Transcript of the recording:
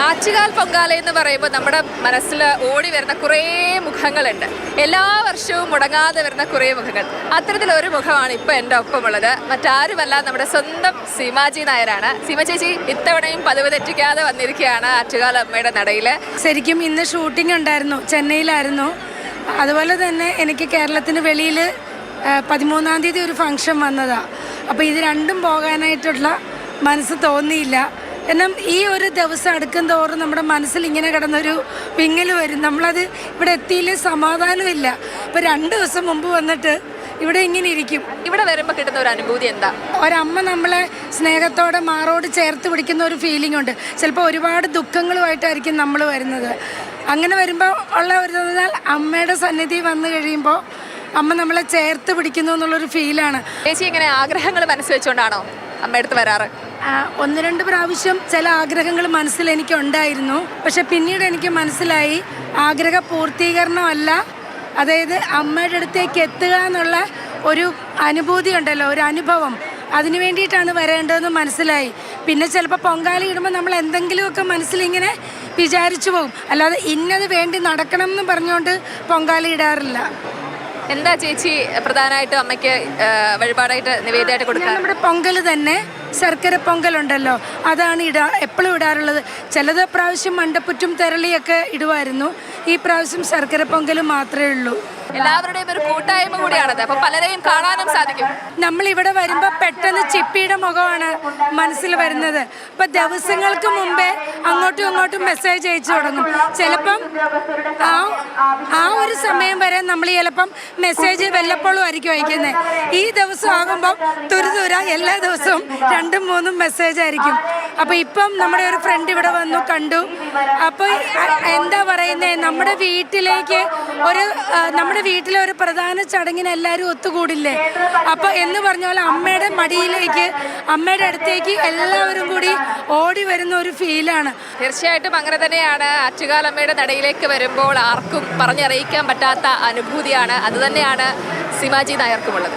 ആറ്റുകാൽ പൊങ്കാല എന്ന് പറയുമ്പോൾ നമ്മുടെ മനസ്സിൽ ഓടി വരുന്ന കുറേ മുഖങ്ങളുണ്ട്. എല്ലാ വർഷവും മുടങ്ങാതെ വരുന്ന കുറേ മുഖങ്ങൾ. അത്തരത്തിലൊരു മുഖമാണ് ഇപ്പോൾ എൻ്റെ ഒപ്പമുള്ളത്. മറ്റാരുമല്ല, നമ്മുടെ സ്വന്തം സീമാജി നായരാണ്. സീമ ചേച്ചി ഇത്തവണയും പതിവ് തെറ്റിക്കാതെ വന്നിരിക്കുകയാണ് ആറ്റുകാൽ അമ്മയുടെ നടയിൽ. ശരിക്കും ഇന്ന് ഷൂട്ടിംഗ് ഉണ്ടായിരുന്നു, ചെന്നൈയിലായിരുന്നു. അതുപോലെ തന്നെ എനിക്ക് കേരളത്തിന് വെളിയിൽ 13-ാം തീയതി ഒരു ഫംഗ്ഷൻ വന്നതാണ്. അപ്പോൾ ഇത് രണ്ടും പോകാനായിട്ടുള്ള മനസ്സ് തോന്നിയില്ല. കാരണം ഈ ഒരു ദിവസം അടുക്കും തോറും നമ്മുടെ മനസ്സിൽ ഇങ്ങനെ കിടന്നൊരു വിങ്ങൽ വരും. നമ്മളത് ഇവിടെ എത്തിയില്ലേ സമാധാനമില്ല. ഇപ്പോൾ 2 ദിവസം മുമ്പ് വന്നിട്ട് ഇവിടെ ഇങ്ങനെ ഇരിക്കും. ഇവിടെ വരുമ്പോൾ കിട്ടുന്ന ഒരു അനുഭൂതി എന്താ? ഒരമ്മ നമ്മളെ സ്നേഹത്തോടെ മാറോട് ചേർത്ത് പിടിക്കുന്ന ഒരു ഫീലിംഗ് ഉണ്ട്. ചിലപ്പോൾ ഒരുപാട് ദുഃഖങ്ങളുമായിട്ടായിരിക്കും നമ്മൾ വരുന്നത്. അങ്ങനെ വരുമ്പോൾ ഉള്ള ഒരു അമ്മയുടെ സന്നിധി വന്നു കഴിയുമ്പോൾ അമ്മ നമ്മളെ ചേർത്ത് പിടിക്കുന്നു എന്നുള്ളൊരു ഫീലാണ്. ചേച്ചി ഇങ്ങനെ ആഗ്രഹങ്ങൾ മനസ്സ് വെച്ചുകൊണ്ടാണോ അമ്മയടുത്ത് വരാറ്? 1-2 പ്രാവശ്യം ചില ആഗ്രഹങ്ങൾ മനസ്സിൽ എനിക്ക് ഉണ്ടായിരുന്നു. പക്ഷെ പിന്നീട് എനിക്ക് മനസ്സിലായി ആഗ്രഹ പൂർത്തീകരണമല്ല, അതായത് അമ്മയുടെ അടുത്തേക്ക് എത്തുക എന്നുള്ള ഒരു അനുഭൂതി ഉണ്ടല്ലോ, ഒരു അനുഭവം, അതിനു വേണ്ടിയിട്ടാണ് വരേണ്ടതെന്ന് മനസ്സിലായി. പിന്നെ ചിലപ്പോൾ പൊങ്കാല ഇടുമ്പോൾ നമ്മൾ എന്തെങ്കിലുമൊക്കെ മനസ്സിലിങ്ങനെ വിചാരിച്ചു പോകും. അല്ലാതെ ഇന്നത് വേണ്ടി നടക്കണം എന്ന് പറഞ്ഞുകൊണ്ട് പൊങ്കാല ഇടാറില്ല. എന്താ ചേച്ചി പ്രധാനമായിട്ടും അമ്മയ്ക്ക് വഴിപാടായിട്ട് നിവേദ്യമായിട്ട് കൊടുക്കുക? നമ്മുടെ പൊങ്കൽ തന്നെ ശർക്കര പൊങ്കലുണ്ടല്ലോ, അതാണ് എപ്പോഴും ഇടാറുള്ളത്. ചിലത് പ്രാവശ്യം മണ്ടപ്പുറ്റും തെരളിയൊക്കെ ഇടുമായിരുന്നു. ഈ പ്രാവശ്യം ശർക്കര പൊങ്കൽ മാത്രമേ ഉള്ളൂ. എല്ലാവരുടെയും ഒരു കൂട്ടായ്മ കൂടിയാണത്. അപ്പം പലരെയും കാണാനും സാധിക്കും. നമ്മളിവിടെ വരുമ്പോൾ പെട്ടെന്ന് ചിപ്പിയുടെ മുഖമാണ് മനസ്സിൽ വരുന്നത്. അപ്പം ദിവസങ്ങൾക്ക് മുമ്പേ അങ്ങോട്ടും ഇങ്ങോട്ടും മെസ്സേജ് അയച്ചു തുടങ്ങും. ചിലപ്പം ആ ഒരു സമയം വരെ നമ്മൾ ചിലപ്പം മെസ്സേജ് വല്ലപ്പോഴും ആയിരിക്കും അയക്കുന്നത്. ഈ ദിവസം ആകുമ്പം തുരുതുര എല്ലാ ദിവസവും 2-3 മെസ്സേജ് ആയിരിക്കും. അപ്പോൾ ഇപ്പം നമ്മുടെ ഒരു ഫ്രണ്ട് ഇവിടെ വന്നു കണ്ടു. അപ്പോൾ എന്താ പറയുന്നത്, നമ്മുടെ വീട്ടിലെ ഒരു പ്രധാന ചടങ്ങിന് എല്ലാവരും ഒത്തുകൂടില്ലേ, അപ്പോൾ എന്ന് പറഞ്ഞ പോലെ അമ്മയുടെ മടിയിലേക്ക്, അമ്മയുടെ അടുത്തേക്ക് എല്ലാവരും കൂടി ഓടി വരുന്ന ഒരു ഫീലാണ്. തീർച്ചയായിട്ടും അങ്ങനെ തന്നെയാണ്. ആറ്റുകാൽ അമ്മയുടെ നടയിലേക്ക് വരുമ്പോൾ ആർക്കും പറഞ്ഞറിയിക്കാൻ പറ്റാത്ത അനുഭൂതിയാണ്. അതുതന്നെയാണ് സീമാജി നായർക്കുമുള്ളത്.